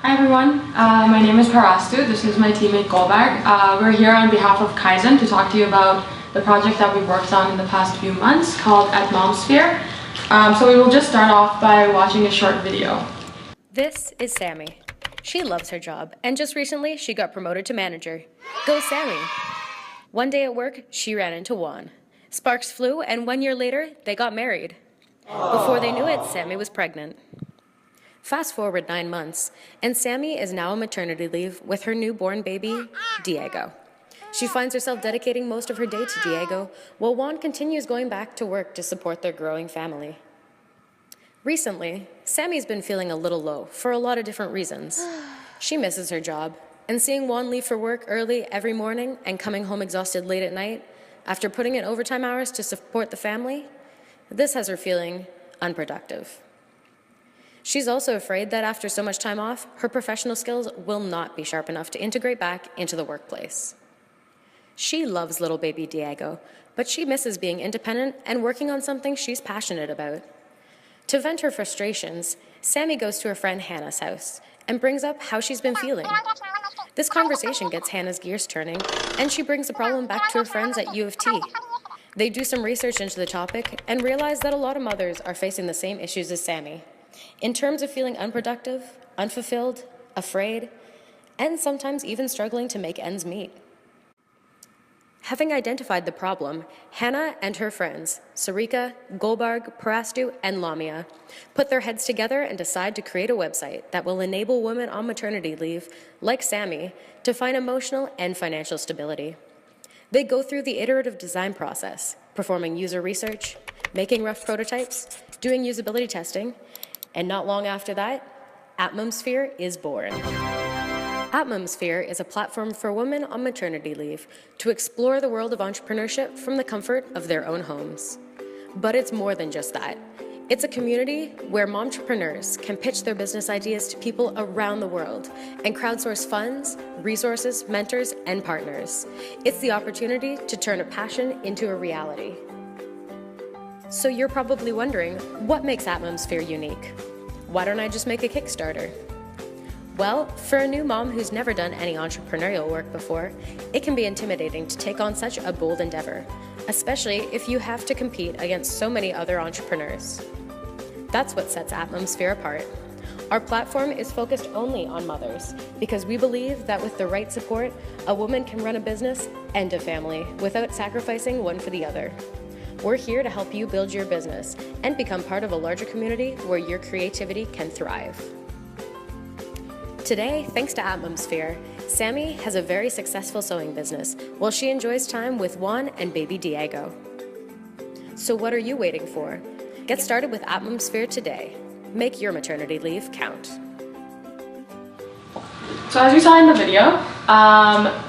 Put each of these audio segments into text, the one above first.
Hi everyone, my name is Parastu. This is my teammate Golbag. We're here on behalf of Kaizen to talk to you about the project that we've worked on in the past few months called Atmomsphere. So we will just start off by watching a short video. This is Sammy. She loves her job, and just recently she got promoted to manager. Go Sammy! One day at work, she ran into Juan. Sparks flew, and 1 year later, they got married. Before they knew it, Sammy was pregnant. Fast forward 9 months, and Sammy is now on maternity leave with her newborn baby, Diego. She finds herself dedicating most of her day to Diego, while Juan continues going back to work to support their growing family. Recently, Sammy's been feeling a little low for a lot of different reasons. She misses her job, and seeing Juan leave for work early every morning and coming home exhausted late at night, after putting in overtime hours to support the family, this has her feeling unproductive. She's also afraid that after so much time off, her professional skills will not be sharp enough to integrate back into the workplace. She loves little baby Diego, but she misses being independent and working on something she's passionate about. To vent her frustrations, Sammy goes to her friend Hannah's house and brings up how she's been feeling. This conversation gets Hannah's gears turning, and she brings the problem back to her friends at U of T. They do some research into the topic and realize that a lot of mothers are facing the same issues as Sammy, in terms of feeling unproductive, unfulfilled, afraid, and sometimes even struggling to make ends meet. Having identified the problem, Hannah and her friends, Sarika, Golbarg, Parastu, and Lamia, put their heads together and decide to create a website that will enable women on maternity leave, like Sammy, to find emotional and financial stability. They go through the iterative design process, performing user research, making rough prototypes, doing usability testing, and not long after that, Atmomsphere is born. Atmomsphere is a platform for women on maternity leave to explore the world of entrepreneurship from the comfort of their own homes. But it's more than just that. It's a community where momtrepreneurs can pitch their business ideas to people around the world and crowdsource funds, resources, mentors, and partners. It's the opportunity to turn a passion into a reality. So you're probably wondering, what makes Atmomsphere unique? Why don't I just make a Kickstarter? Well, for a new mom who's never done any entrepreneurial work before, it can be intimidating to take on such a bold endeavor, especially if you have to compete against so many other entrepreneurs. That's what sets Atmomsphere apart. Our platform is focused only on mothers because we believe that with the right support, a woman can run a business and a family without sacrificing one for the other. We're here to help you build your business and become part of a larger community where your creativity can thrive. Today, thanks to Atmomsphere, Sammy has a very successful sewing business while she enjoys time with Juan and baby Diego. So what are you waiting for? Get started with Atmomsphere today. Make your maternity leave count. So as you saw in the video,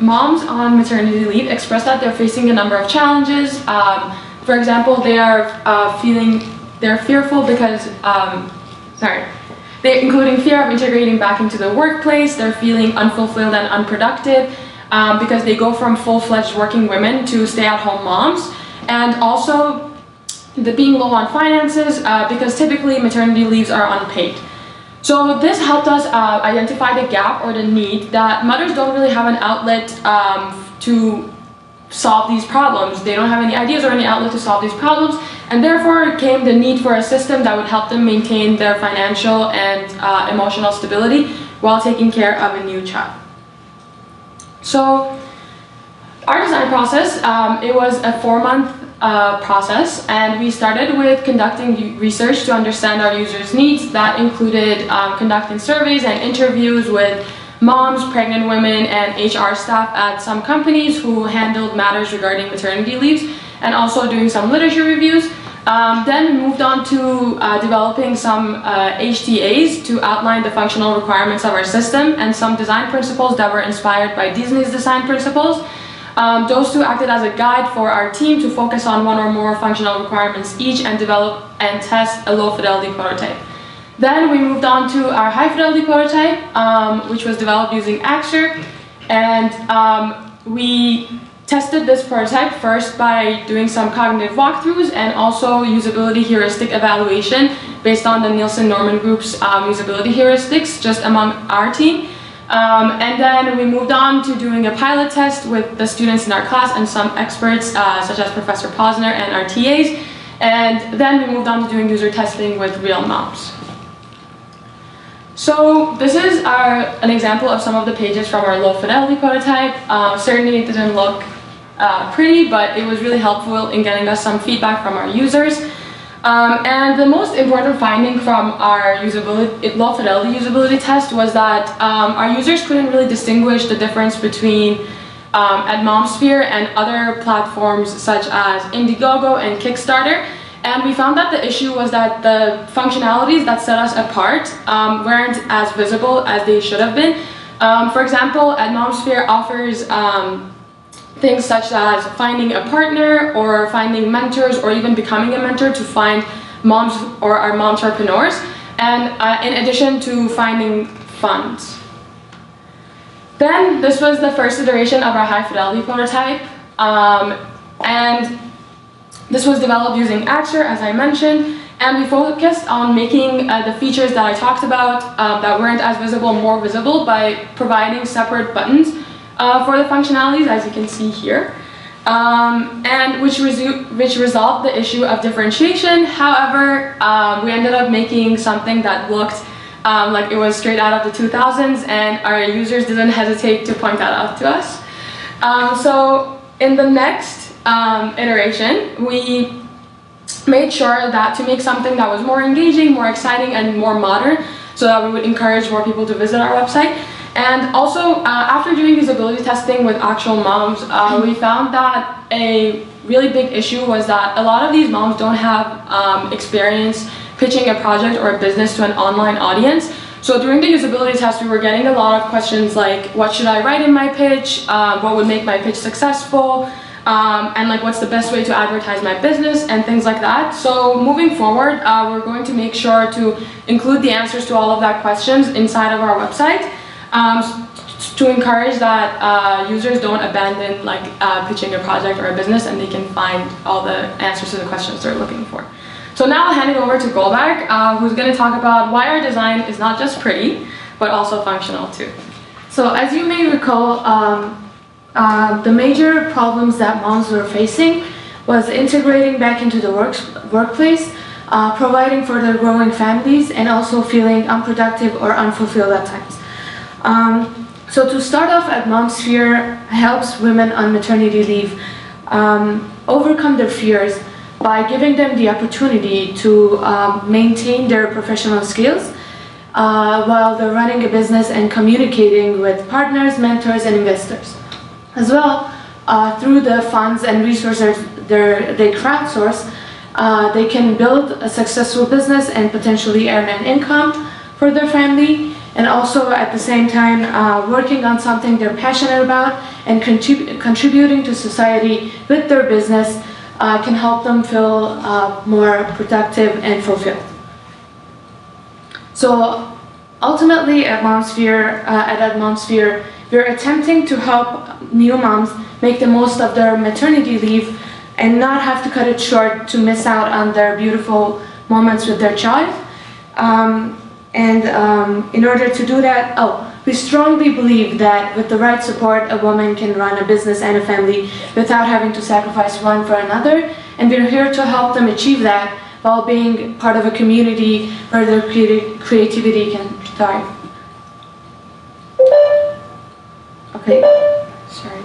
moms on maternity leave express that they're facing a number of challenges. For example, they're fearful because, including fear of integrating back into the workplace. They're feeling unfulfilled and unproductive because they go from full-fledged working women to stay-at-home moms, and also being low on finances because typically maternity leaves are unpaid. So this helped us identify the gap or the need that mothers don't really have an outlet to solve these problems. They don't have any ideas or any outlet to solve these problems, and therefore came the need for a system that would help them maintain their financial and emotional stability while taking care of a new child. So our design process, it was a 4-month process, and we started with conducting research to understand our users' needs. That included conducting surveys and interviews with moms, pregnant women, and HR staff at some companies who handled matters regarding maternity leaves, and also doing some literature reviews. Then we moved on to developing some HTAs to outline the functional requirements of our system and some design principles that were inspired by Disney's design principles. Those two acted as a guide for our team to focus on one or more functional requirements each and develop and test a low-fidelity prototype. Then we moved on to our high-fidelity prototype, which was developed using Axure, and we tested this prototype first by doing some cognitive walkthroughs and also usability heuristic evaluation based on the Nielsen-Norman Group's usability heuristics just among our team. And then we moved on to doing a pilot test with the students in our class and some experts such as Professor Posner and our TAs. And then we moved on to doing user testing with real moms. So this is an example of some of the pages from our low fidelity prototype. Certainly it didn't look pretty, but it was really helpful in getting us some feedback from our users. And the most important finding from our low fidelity usability test was that our users couldn't really distinguish the difference between Atmomsphere and other platforms such as Indiegogo and Kickstarter. And we found that the issue was that the functionalities that set us apart weren't as visible as they should have been. For example, Atmomsphere offers things such as finding a partner or finding mentors or even becoming a mentor to find moms or our mom entrepreneurs, and in addition to finding funds. Then this was the first iteration of our high fidelity prototype, and this was developed using Axure, as I mentioned, and we focused on making the features that I talked about that weren't as visible more visible by providing separate buttons for the functionalities, as you can see here, and which resolved the issue of differentiation. However, we ended up making something that looked like it was straight out of the 2000s, and our users didn't hesitate to point that out to us. So in the next iteration, we made sure that to make something that was more engaging, more exciting, and more modern, so that we would encourage more people to visit our website. And also, after doing usability testing with actual moms, we found that a really big issue was that a lot of these moms don't have experience pitching a project or a business to an online audience. So during the usability test, we were getting a lot of questions like, what should I write in my pitch? What would make my pitch successful? And like, what's the best way to advertise my business and things like that. So moving forward, we're going to make sure to include the answers to all of that questions inside of our website to encourage that users don't abandon like pitching a project or a business, and they can find all the answers to the questions they're looking for. So now I'll hand it over to Golbak, who's going to talk about why our design is not just pretty, but also functional too. So as you may recall, the major problems that moms were facing was integrating back into the workplace, providing for their growing families, and also feeling unproductive or unfulfilled at times. So to start off, Atmomsphere helps women on maternity leave overcome their fears by giving them the opportunity to maintain their professional skills while they're running a business and communicating with partners, mentors, and investors. As well, through the funds and resources they crowdsource, they can build a successful business and potentially earn an income for their family, and also at the same time working on something they're passionate about and contributing to society with their business can help them feel more productive and fulfilled. So ultimately at Atmomsphere, we're attempting to help new moms make the most of their maternity leave and not have to cut it short to miss out on their beautiful moments with their child. In order to do that, we strongly believe that with the right support, a woman can run a business and a family without having to sacrifice one for another. And we're here to help them achieve that while being part of a community where their creativity can thrive. Okay, sorry.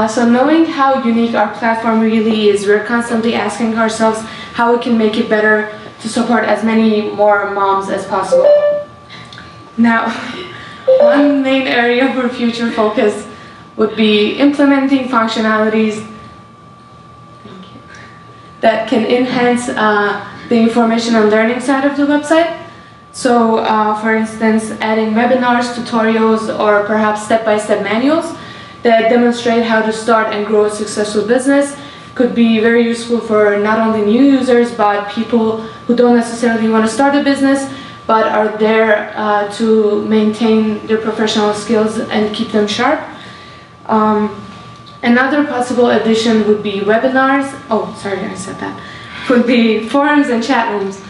So knowing how unique our platform really is, we're constantly asking ourselves how we can make it better to support as many more moms as possible. Now, one main area for future focus would be implementing functionalities that can enhance the information and learning side of the website. So, for instance, adding webinars, tutorials, or perhaps step-by-step manuals that demonstrate how to start and grow a successful business could be very useful for not only new users, but people who don't necessarily want to start a business, but are there to maintain their professional skills and keep them sharp. Another possible addition would be webinars. Oh, sorry, I said that. Would be forums and chat rooms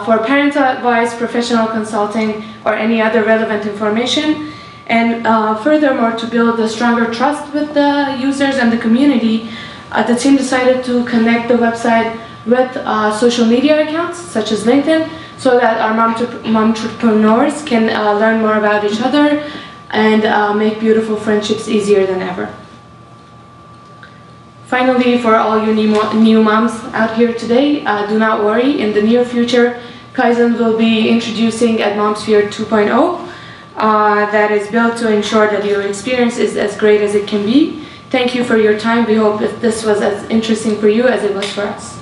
for parental advice, professional consulting, or any other relevant information. And furthermore, to build a stronger trust with the users and the community, the team decided to connect the website with social media accounts such as LinkedIn, so that our momtrepreneurs can learn more about each other and make beautiful friendships easier than ever. Finally, for all you new moms out here today, do not worry. In the near future, Kaizen will be introducing Atmomsphere 2.0 that is built to ensure that your experience is as great as it can be. Thank you for your time. We hope that this was as interesting for you as it was for us.